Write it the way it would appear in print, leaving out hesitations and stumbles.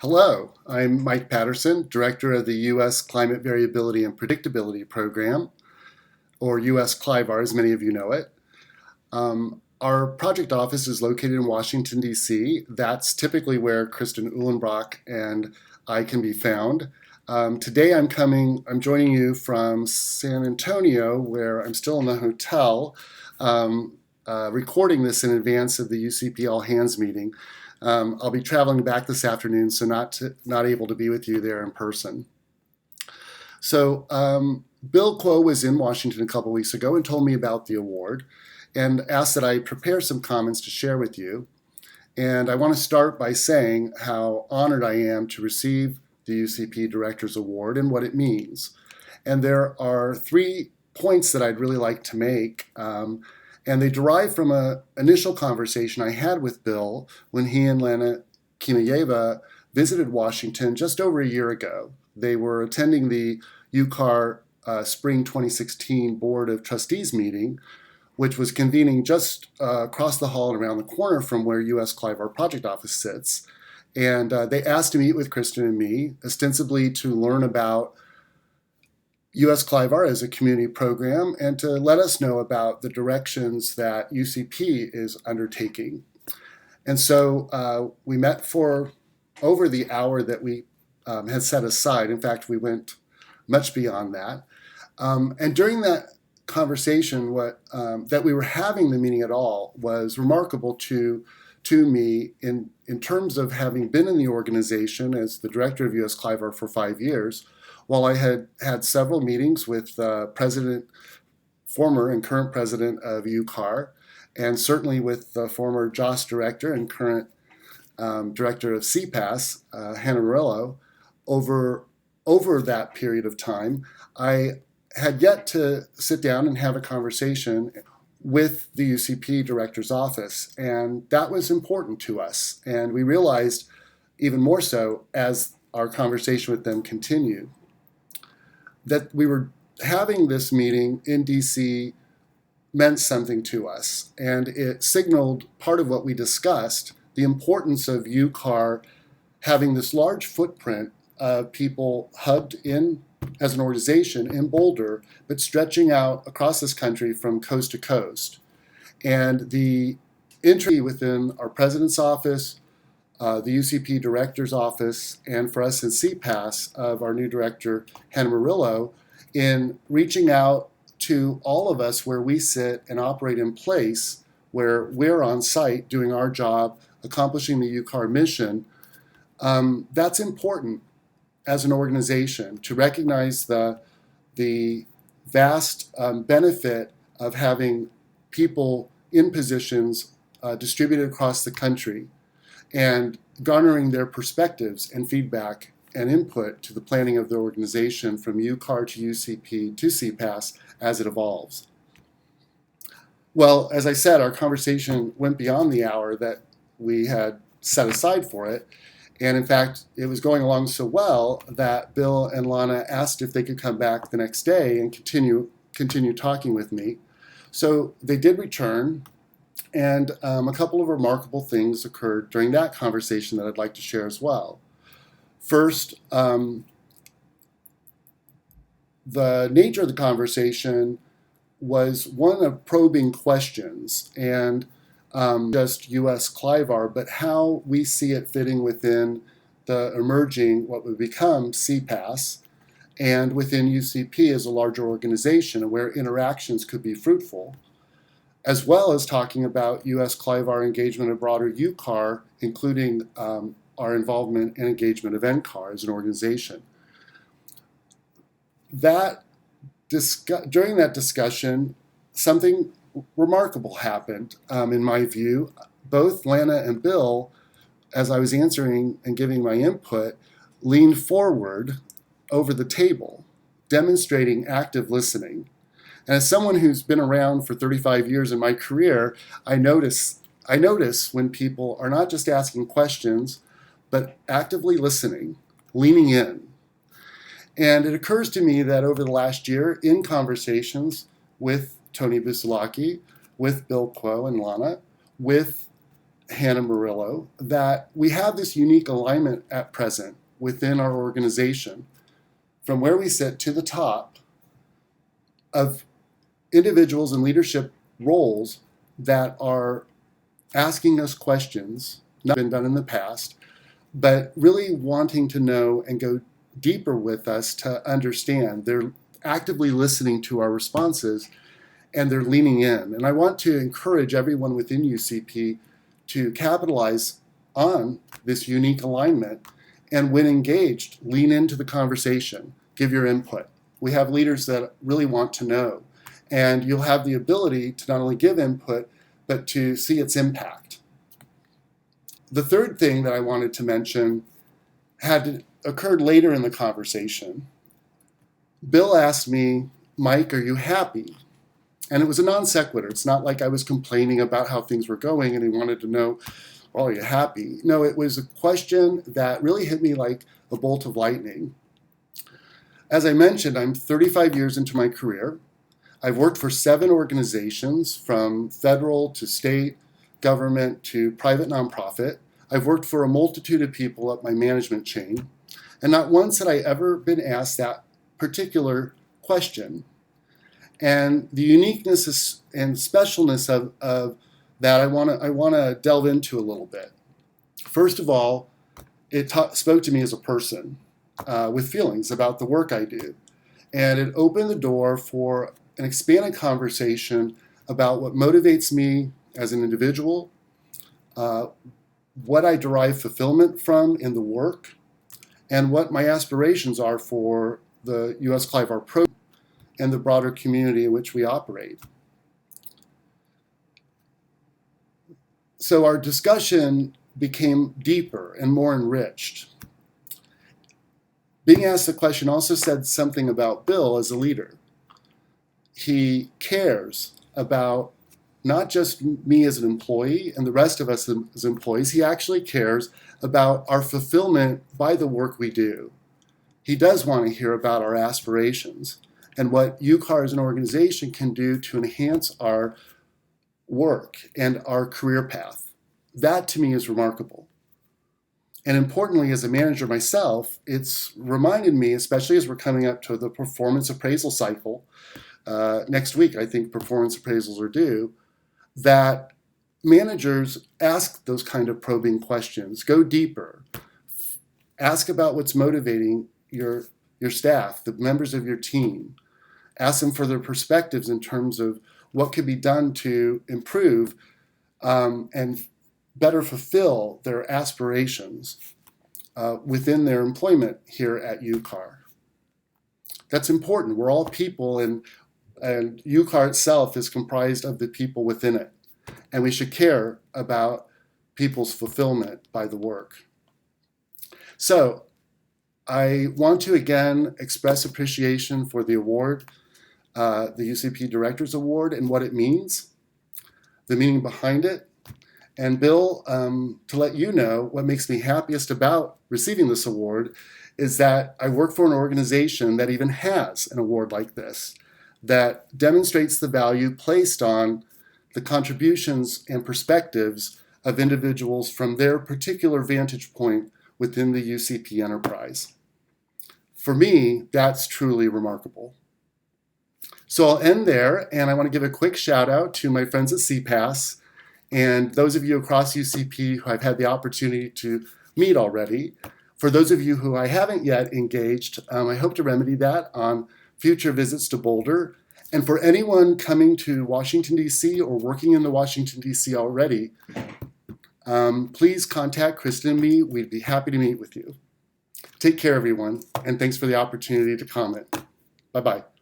Hello, I'm Mike Patterson, Director of the U.S. Climate Variability and Predictability Program, or U.S. CLIVAR, as many of you know it. Our project office is located in Washington, D.C. That's typically where Kristen Uhlenbrock and I can be found. Today I'm joining you from San Antonio, where I'm still in the hotel, recording this in advance of the UCP All Hands meeting. I'll be traveling back this afternoon, so not able to be with you there in person. So Bill Quo was in Washington a couple weeks ago and told me about the award and asked that I prepare some comments to share with you. And I want to start by saying how honored I am to receive the UCP Director's Award and what it means. And there are 3 points that I'd really like to make. And they derive from an initial conversation I had with Bill when he and Lana Kimayeva visited Washington just over a year ago. They were attending the UCAR Spring 2016 Board of Trustees meeting, which was convening just across the hall and around the corner from where US CLIVAR project office sits. And they asked to meet with Kristen and me, ostensibly to learn about US CLIVAR as a community program and to let us know about the directions that UCP is undertaking. And so we met for over the hour that we had set aside. In fact, we went much beyond that. And during that conversation, that we were having the meeting at all was remarkable to me in terms of having been in the organization as the director of US CLIVAR for 5 years. While I had had several meetings with former and current president of UCAR, and certainly with the former JOS director and current director of CPAS, Hannah Murillo, over that period of time, I had yet to sit down and have a conversation with the UCP director's office, and that was important to us. And we realized even more so as our conversation with them continued, that we were having this meeting in DC meant something to us. And it signaled part of what we discussed, the importance of UCAR having this large footprint of people hubbed in as an organization in Boulder, but stretching out across this country from coast to coast. And the entry within our president's office, the UCP director's office, and for us in CPAS of our new director, Hannah Murillo, in reaching out to all of us where we sit and operate in place, where we're on site doing our job, accomplishing the UCAR mission. That's important as an organization to recognize the vast benefit of having people in positions distributed across the country and garnering their perspectives and feedback and input to the planning of the organization from UCAR to UCP to CPAS as it evolves. Well, as I said, our conversation went beyond the hour that we had set aside for it. And in fact, it was going along so well that Bill and Lana asked if they could come back the next day and continue talking with me. So they did return, and a couple of remarkable things occurred during that conversation that I'd like to share as well. First, the nature of the conversation was one of probing questions, and just US CLIVAR, but how we see it fitting within the emerging, what would become CPAS, and within UCP as a larger organization, and where interactions could be fruitful, as well as talking about US CLIVAR engagement of broader UCAR, including our involvement and engagement of NCAR as an organization. During that discussion, something remarkable happened, in my view. Both Lana and Bill, as I was answering and giving my input, leaned forward over the table, demonstrating active listening. And as someone who's been around for 35 years in my career, I notice when people are not just asking questions, but actively listening, leaning in. And it occurs to me that over the last year, in conversations with Tony Busilaki, with Bill Quo and Lana, with Hannah Murillo, that we have this unique alignment at present within our organization, from where we sit to the top, of individuals in leadership roles that are asking us questions, not been done in the past, but really wanting to know and go deeper with us to understand. They're actively listening to our responses and they're leaning in. And I want to encourage everyone within UCP to capitalize on this unique alignment, and when engaged, lean into the conversation, give your input. We have leaders that really want to know, and you'll have the ability to not only give input, but to see its impact. The third thing that I wanted to mention had occurred later in the conversation. Bill asked me, "Mike, are you happy?" And it was a non sequitur. It's not like I was complaining about how things were going and he wanted to know, "Well, are you happy?" No, it was a question that really hit me like a bolt of lightning. As I mentioned, I'm 35 years into my career. I've worked for 7 organizations, from federal to state government to private nonprofit. I've worked for a multitude of people up my management chain, and not once had I ever been asked that particular question. And the uniqueness and specialness of that I want to delve into a little bit. First of all, it spoke to me as a person with feelings about the work I do. And it opened the door for an expanded conversation about what motivates me as an individual, what I derive fulfillment from in the work, and what my aspirations are for the U.S. CLIVAR program and the broader community in which we operate. So our discussion became deeper and more enriched. Being asked the question also said something about Bill as a leader. He cares about not just me as an employee and the rest of us as employees. He actually cares about our fulfillment by the work we do. He does want to hear about our aspirations and what UCAR as an organization can do to enhance our work and our career path. That to me is remarkable. And importantly, as a manager myself, it's reminded me, especially as we're coming up to the performance appraisal cycle, next week I think performance appraisals are due, that managers ask those kind of probing questions, go deeper, ask about what's motivating your staff, the members of your team, ask them for their perspectives in terms of what could be done to improve and better fulfill their aspirations within their employment here at UCAR. That's important. We're all people, and UCAR itself is comprised of the people within it. And we should care about people's fulfillment by the work. So I want to again express appreciation for the award, the UCP Directors Award, and what it means, the meaning behind it. And Bill, to let you know, what makes me happiest about receiving this award is that I work for an organization that even has an award like this, that demonstrates the value placed on the contributions and perspectives of individuals from their particular vantage point within the UCP enterprise. For me, that's truly remarkable. So I'll end there, and I want to give a quick shout out to my friends at CPAS and those of you across UCP who I've had the opportunity to meet already. For those of you who I haven't yet engaged, I hope to remedy that on future visits to Boulder. And for anyone coming to Washington, D.C. or working in the Washington, D.C. already, please contact Kristen and me. We'd be happy to meet with you. Take care, everyone, and thanks for the opportunity to comment. Bye-bye.